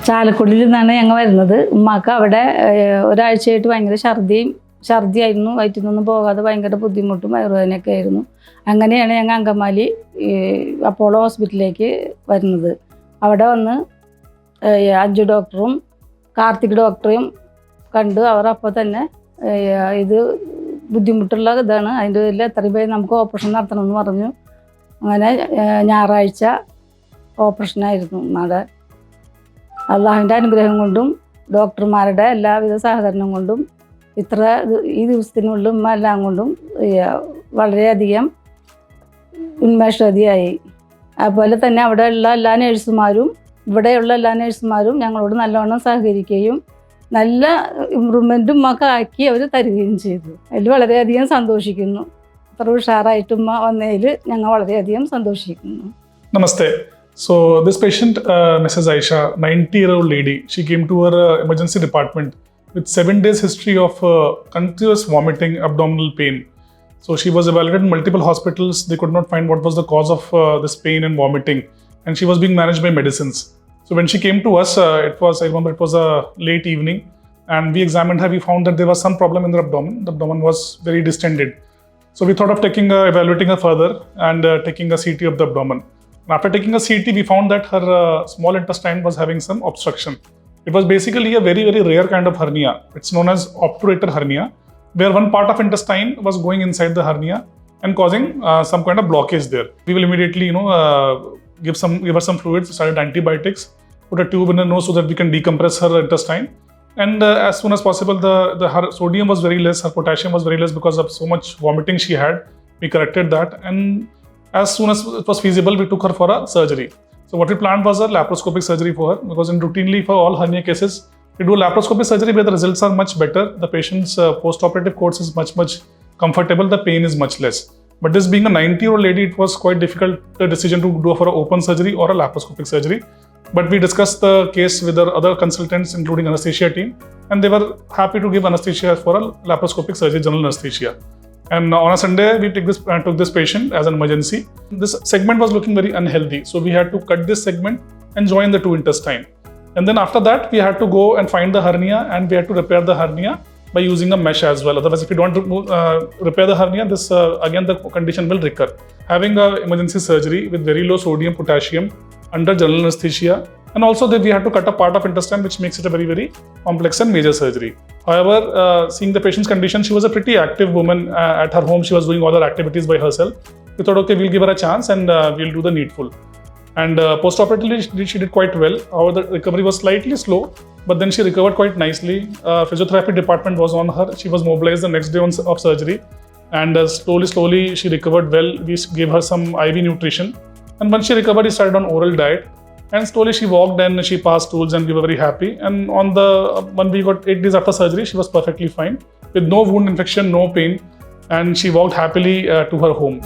ചാലക്കുടിയിൽ നിന്നാണ് ഞങ്ങൾ വരുന്നത്. ഉമ്മാക്ക് അവിടെ ഒരാഴ്ചയായിട്ട് ഭയങ്കര ഛർദിയായിരുന്നു. വയറ്റിൽ നിന്നൊന്നും പോകാതെ ഭയങ്കര ബുദ്ധിമുട്ടും വയറുവേദനയൊക്കെ ആയിരുന്നു. അങ്ങനെയാണ് ഞങ്ങൾ അങ്കമാലി അപ്പോളോ ഹോസ്പിറ്റലിലേക്ക് വരുന്നത്. അവിടെ വന്ന് അഞ്ജു ഡോക്ടറും കാർത്തിക് ഡോക്ടറെയും കണ്ടു. അവർ അപ്പോൾ തന്നെ ഇത് ബുദ്ധിമുട്ടുള്ള ഇതാണ്, അതിൻ്റെ പേരിൽ എത്രയും പേര് നമുക്ക് ഓപ്പറേഷൻ നടത്തണമെന്ന് പറഞ്ഞു. അങ്ങനെ ഞായറാഴ്ച ഓപ്പറേഷനായിരുന്നു. നമ്മുടെ അള്ളാഹുവിൻ്റെ അനുഗ്രഹം കൊണ്ടും ഡോക്ടർമാരുടെ എല്ലാവിധ സഹകരണം കൊണ്ടും ഈ ദിവസത്തിനുള്ളിൽ ഉമ്മ എല്ലാം കൊണ്ടും വളരെയധികം ഉന്മേഷവതിയായി. അതുപോലെ തന്നെ അവിടെയുള്ള എല്ലാ നേഴ്സുമാരും ഇവിടെയുള്ള എല്ലാ നേഴ്സുമാരും ഞങ്ങളോട് നല്ലവണ്ണം സഹകരിക്കുകയും നല്ല ഇമ്പ്രൂവ്മെൻറ്റും ഉമ്മക്ക് ആക്കി അവർ തരികയും ചെയ്തു. അതിൽ വളരെയധികം സന്തോഷിക്കുന്നു. അത്ര ഉഷാറായിട്ട് ഉമ്മ വന്നതിൽ ഞങ്ങൾ വളരെയധികം സന്തോഷിക്കുന്നു. Namaste. So this patient, Mrs. Aisha, 90-year-old lady, she came to our emergency department with 7 days history of continuous vomiting, abdominal pain. So she was evaluated in multiple hospitals. They could not find what was the cause of this pain and vomiting, and she was being managed by medicines. So when she came to us, I remember it was a late evening, and we examined her. We found that there was some problem in the abdomen. The abdomen was very distended. So we thought of evaluating her further and taking a CT of the abdomen. And after taking a CT, we found that her small intestine was having some obstruction. It was basically a very, very rare kind of hernia. It's known as obturator hernia, where one part of intestine was going inside the hernia and causing some kind of blockage there. We will immediately, give her some fluids, started antibiotics, put a tube in her nose so that we can decompress her intestine. And as soon as possible, her sodium was very less, her potassium was very less because of so much vomiting she had. We corrected that, and as soon as it was feasible, we took her for a surgery. So what we planned was a laparoscopic surgery for her, because routinely for all hernia cases, we do a laparoscopic surgery where the results are much better. The patient's post-operative course is much comfortable. The pain is much less. But this being a 90-year-old lady, it was quite difficult decision to do for an open surgery or a laparoscopic surgery. But we discussed the case with our other consultants, including anesthesia team, and they were happy to give anesthesia for a laparoscopic surgery, general anesthesia. And on a Sunday, we took this patient as an emergency. This segment was looking very unhealthy, so we had to cut this segment and join the two intestine. And then after that, we had to go and find the hernia, and we had to repair the hernia by using a mesh as well. Otherwise, if we don't repair the hernia, this again the condition will recur. Having a emergency surgery with very low sodium, potassium under general anesthesia, and also that we had to cut a part of intestine, which makes it a very, very complex and major surgery. However, seeing the patient's condition, she was a pretty active woman. At her home, she was doing all her activities by herself. We thought, okay, we'll give her a chance and we'll do the needful. And post-operatively, she did quite well. However, the recovery was slightly slow, but then she recovered quite nicely. Physiotherapy department was on her. She was mobilized the next day of surgery, and slowly she recovered well. We gave her some IV nutrition, and once she recovered, she started on oral diet. And slowly she walked and she passed stools, and we were very happy. And when we got 8 days after surgery, she was perfectly fine with no wound infection, no pain, and she walked happily to her home.